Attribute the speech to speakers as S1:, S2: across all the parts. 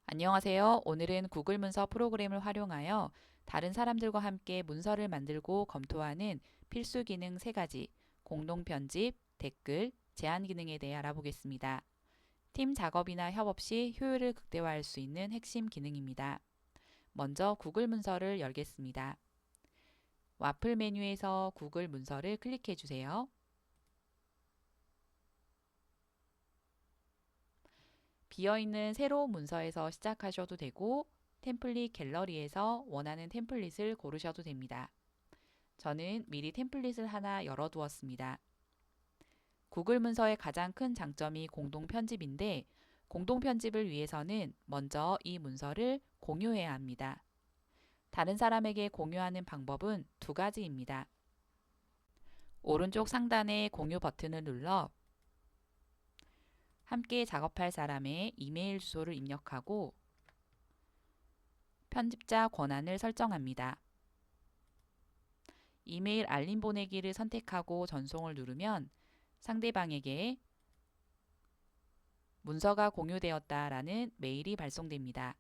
S1: 안녕하세요. 오늘은 구글 문서 프로그램을 활용하여 다른 사람들과 함께 문서를 만들고 검토하는 필수 기능 3가지, 공동 편집, 댓글, 제안 기능에 대해 알아보겠습니다. 팀 작업이나 협업 시 효율을 극대화할 수 있는 핵심 기능입니다. 먼저 구글 문서를 열겠습니다. 와플 메뉴에서 구글 문서를 클릭해 주세요. 비어있는 새로운 문서에서 시작하셔도 되고 템플릿 갤러리에서 원하는 템플릿을 고르셔도 됩니다. 저는 미리 템플릿을 하나 열어두었습니다. 구글 문서의 가장 큰 장점이 공동 편집인데 공동 편집을 위해서는 먼저 이 문서를 공유해야 합니다. 다른 사람에게 공유하는 방법은 2가지입니다. 오른쪽 상단의 공유 버튼을 눌러 함께 작업할 사람의 이메일 주소를 입력하고 편집자 권한을 설정합니다. 이메일 알림 보내기를 선택하고 전송을 누르면 상대방에게 문서가 공유되었다라는 메일이 발송됩니다.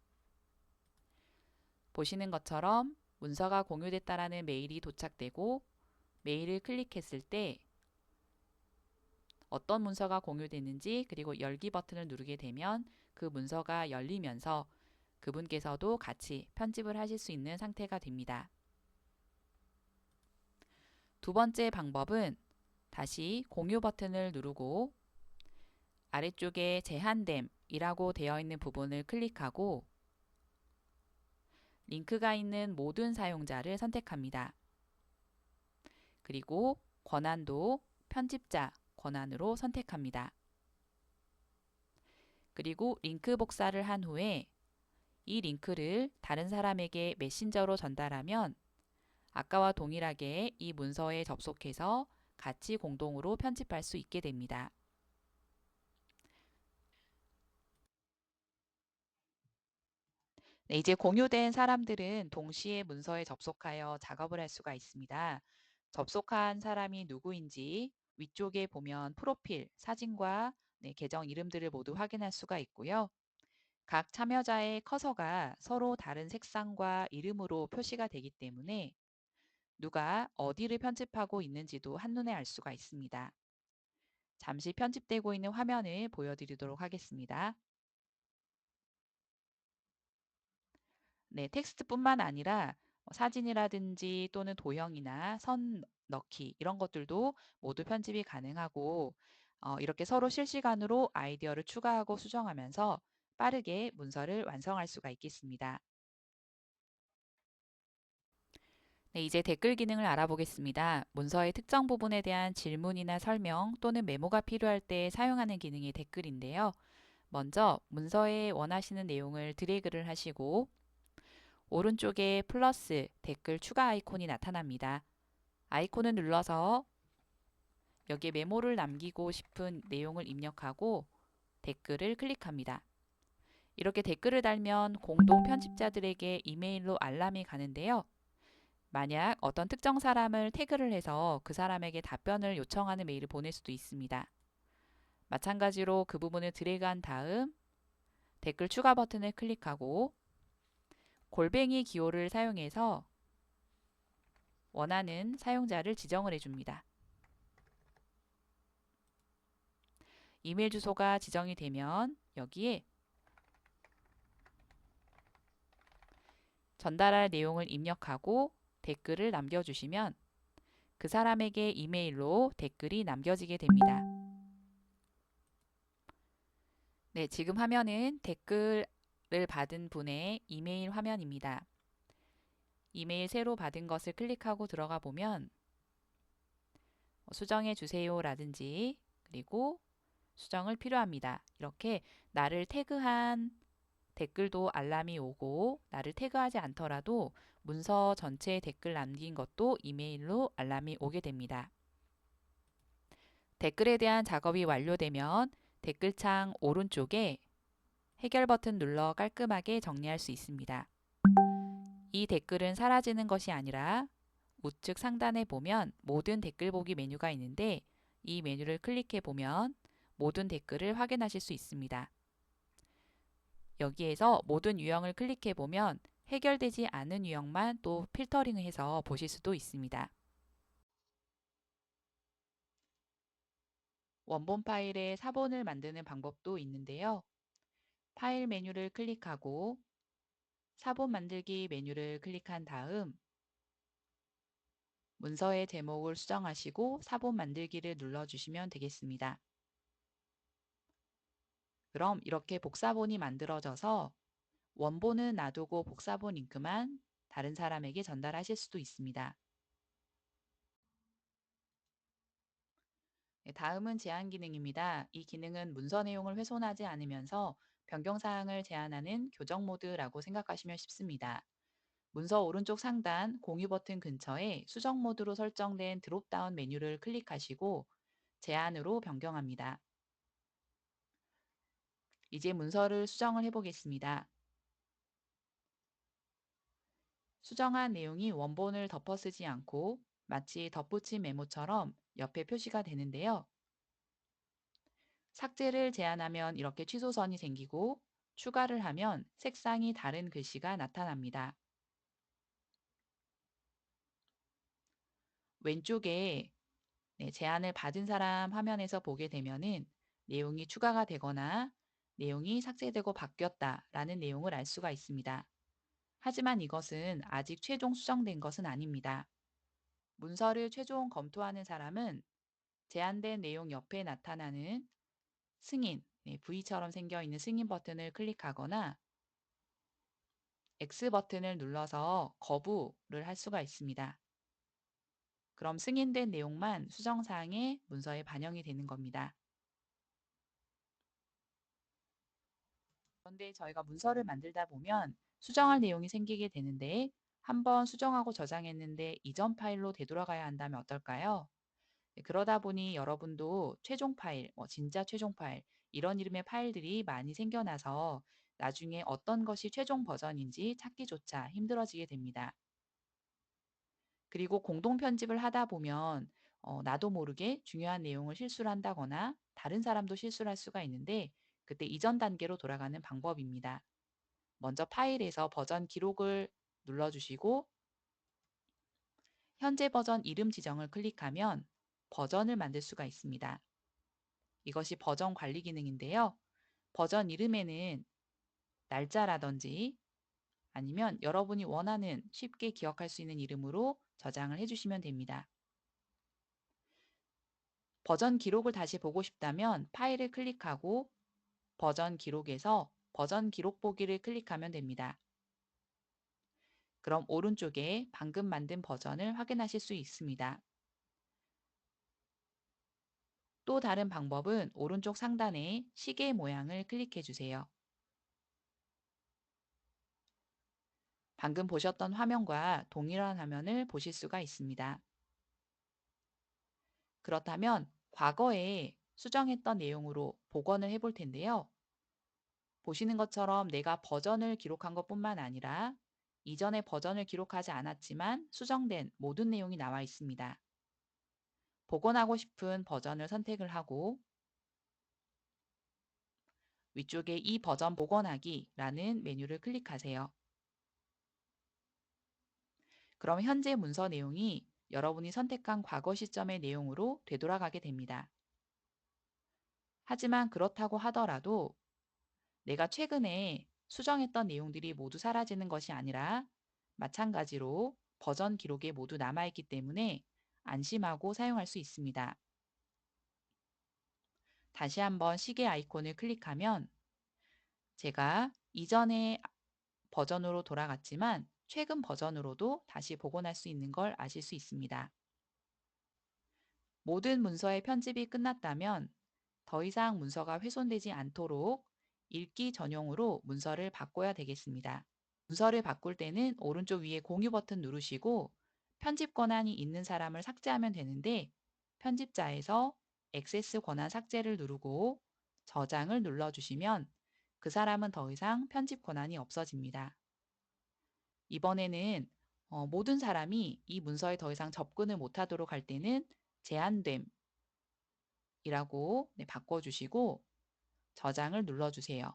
S1: 보시는 것처럼 문서가 공유됐다라는 메일이 도착되고 메일을 클릭했을 때 어떤 문서가 공유됐는지 그리고 열기 버튼을 누르게 되면 그 문서가 열리면서 그분께서도 같이 편집을 하실 수 있는 상태가 됩니다. 2번째 방법은 다시 공유 버튼을 누르고 아래쪽에 제한됨이라고 되어 있는 부분을 클릭하고 링크가 있는 모든 사용자를 선택합니다. 그리고 권한도 편집자 권한으로 선택합니다. 그리고 링크 복사를 한 후에 이 링크를 다른 사람에게 메신저로 전달하면 아까와 동일하게 이 문서에 접속해서 같이 공동으로 편집할 수 있게 됩니다. 네, 이제 공유된 사람들은 동시에 문서에 접속하여 작업을 할 수가 있습니다. 접속한 사람이 누구인지 위쪽에 보면 프로필, 사진과 계정 이름들을 모두 확인할 수가 있고요. 각 참여자의 커서가 서로 다른 색상과 이름으로 표시가 되기 때문에 누가 어디를 편집하고 있는지도 한눈에 알 수가 있습니다. 잠시 편집되고 있는 화면을 보여드리도록 하겠습니다. 네, 텍스트뿐만 아니라 사진이라든지 또는 도형이나 선 넣기 이런 것들도 모두 편집이 가능하고 이렇게 서로 실시간으로 아이디어를 추가하고 수정하면서 빠르게 문서를 완성할 수가 있겠습니다. 네, 이제 댓글 기능을 알아보겠습니다. 문서의 특정 부분에 대한 질문이나 설명 또는 메모가 필요할 때 사용하는 기능이 댓글인데요. 먼저 문서에 원하시는 내용을 드래그를 하시고 오른쪽에 플러스 댓글 추가 아이콘이 나타납니다. 아이콘을 눌러서 여기에 메모를 남기고 싶은 내용을 입력하고 댓글을 클릭합니다. 이렇게 댓글을 달면 공동 편집자들에게 이메일로 알람이 가는데요. 만약 어떤 특정 사람을 태그를 해서 그 사람에게 답변을 요청하는 메일을 보낼 수도 있습니다. 마찬가지로 그 부분을 드래그한 다음 댓글 추가 버튼을 클릭하고 골뱅이 기호를 사용해서 원하는 사용자를 지정을 해줍니다. 이메일 주소가 지정이 되면 여기에 전달할 내용을 입력하고 댓글을 남겨주시면 그 사람에게 이메일로 댓글이 남겨지게 됩니다. 네, 지금 화면은 댓글을 받은 분의 이메일 화면입니다. 이메일 새로 받은 것을 클릭하고 들어가 보면 수정해 주세요 라든지 그리고 수정을 필요합니다. 이렇게 나를 태그한 댓글도 알람이 오고 나를 태그하지 않더라도 문서 전체에 댓글 남긴 것도 이메일로 알람이 오게 됩니다. 댓글에 대한 작업이 완료되면 댓글창 오른쪽에 해결 버튼 눌러 깔끔하게 정리할 수 있습니다. 이 댓글은 사라지는 것이 아니라 우측 상단에 보면 모든 댓글 보기 메뉴가 있는데 이 메뉴를 클릭해 보면 모든 댓글을 확인하실 수 있습니다. 여기에서 모든 유형을 클릭해 보면 해결되지 않은 유형만 또 필터링해서 보실 수도 있습니다. 원본 파일에 사본을 만드는 방법도 있는데요. 파일 메뉴를 클릭하고 사본 만들기 메뉴를 클릭한 다음 문서의 제목을 수정하시고 사본 만들기를 눌러주시면 되겠습니다. 그럼 이렇게 복사본이 만들어져서 원본은 놔두고 복사본 링크만 다른 사람에게 전달하실 수도 있습니다. 다음은 제한 기능입니다. 이 기능은 문서 내용을 훼손하지 않으면서 변경사항을 제한하는 교정 모드라고 생각하시면 쉽습니다. 문서 오른쪽 상단 공유 버튼 근처에 수정 모드로 설정된 드롭다운 메뉴를 클릭하시고 제한으로 변경합니다. 이제 문서를 수정을 해보겠습니다. 수정한 내용이 원본을 덮어쓰지 않고 마치 덧붙인 메모처럼 옆에 표시가 되는데요. 삭제를 제한하면 이렇게 취소선이 생기고 추가를 하면 색상이 다른 글씨가 나타납니다. 왼쪽에 제안을 받은 사람 화면에서 보게 되면은 내용이 추가가 되거나 내용이 삭제되고 바뀌었다라는 내용을 알 수가 있습니다. 하지만 이것은 아직 최종 수정된 것은 아닙니다. 문서를 최종 검토하는 사람은 제한된 내용 옆에 나타나는 승인, V처럼 생겨 있는 승인 버튼을 클릭하거나 X 버튼을 눌러서 거부를 할 수가 있습니다. 그럼 승인된 내용만 수정사항에 문서에 반영이 되는 겁니다. 그런데 저희가 문서를 만들다 보면 수정할 내용이 생기게 되는데 한번 수정하고 저장했는데 이전 파일로 되돌아가야 한다면 어떨까요? 그러다 보니 여러분도 최종 파일, 진짜 최종 파일 이런 이름의 파일들이 많이 생겨나서 나중에 어떤 것이 최종 버전인지 찾기조차 힘들어지게 됩니다. 그리고 공동 편집을 하다 보면 나도 모르게 중요한 내용을 실수를 한다거나 다른 사람도 실수를 할 수가 있는데 그때 이전 단계로 돌아가는 방법입니다. 먼저 파일에서 버전 기록을 눌러주시고 현재 버전 이름 지정을 클릭하면 버전을 만들 수가 있습니다. 이것이 버전 관리 기능인데요. 버전 이름에는 날짜라든지 아니면 여러분이 원하는 쉽게 기억할 수 있는 이름으로 저장을 해주시면 됩니다. 버전 기록을 다시 보고 싶다면 파일을 클릭하고 버전 기록에서 버전 기록 보기를 클릭하면 됩니다. 그럼 오른쪽에 방금 만든 버전을 확인하실 수 있습니다. 또 다른 방법은 오른쪽 상단에 시계 모양을 클릭해 주세요. 방금 보셨던 화면과 동일한 화면을 보실 수가 있습니다. 그렇다면 과거에 수정했던 내용으로 복원을 해볼 텐데요. 보시는 것처럼 내가 버전을 기록한 것뿐만 아니라 이전에 버전을 기록하지 않았지만 수정된 모든 내용이 나와 있습니다. 복원하고 싶은 버전을 선택을 하고 위쪽에 이 버전 복원하기라는 메뉴를 클릭하세요. 그럼 현재 문서 내용이 여러분이 선택한 과거 시점의 내용으로 되돌아가게 됩니다. 하지만 그렇다고 하더라도 내가 최근에 수정했던 내용들이 모두 사라지는 것이 아니라 마찬가지로 버전 기록에 모두 남아있기 때문에 안심하고 사용할 수 있습니다. 다시 한번 시계 아이콘을 클릭하면 제가 이전의 버전으로 돌아갔지만 최근 버전으로도 다시 복원할 수 있는 걸 아실 수 있습니다. 모든 문서의 편집이 끝났다면 더 이상 문서가 훼손되지 않도록 읽기 전용으로 문서를 바꿔야 되겠습니다. 문서를 바꿀 때는 오른쪽 위에 공유 버튼 누르시고 편집 권한이 있는 사람을 삭제하면 되는데 편집자에서 액세스 권한 삭제를 누르고 저장을 눌러주시면 그 사람은 더 이상 편집 권한이 없어집니다. 이번에는 모든 사람이 이 문서에 더 이상 접근을 못하도록 할 때는 제한됨이라고 바꿔주시고 저장을 눌러주세요.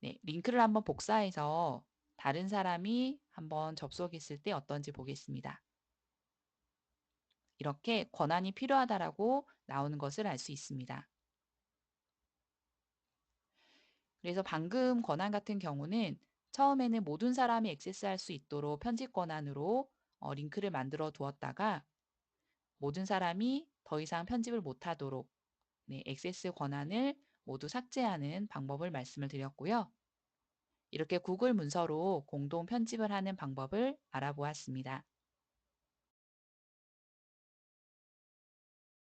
S1: 네, 링크를 한번 복사해서 다른 사람이 한번 접속했을 때 어떤지 보겠습니다. 이렇게 권한이 필요하다라고 나오는 것을 알 수 있습니다. 그래서 방금 권한 같은 경우는 처음에는 모든 사람이 액세스할 수 있도록 편집 권한으로 링크를 만들어 두었다가 모든 사람이 더 이상 편집을 못하도록 네, 액세스 권한을 모두 삭제하는 방법을 말씀을 드렸고요. 이렇게 구글 문서로 공동 편집을 하는 방법을 알아보았습니다.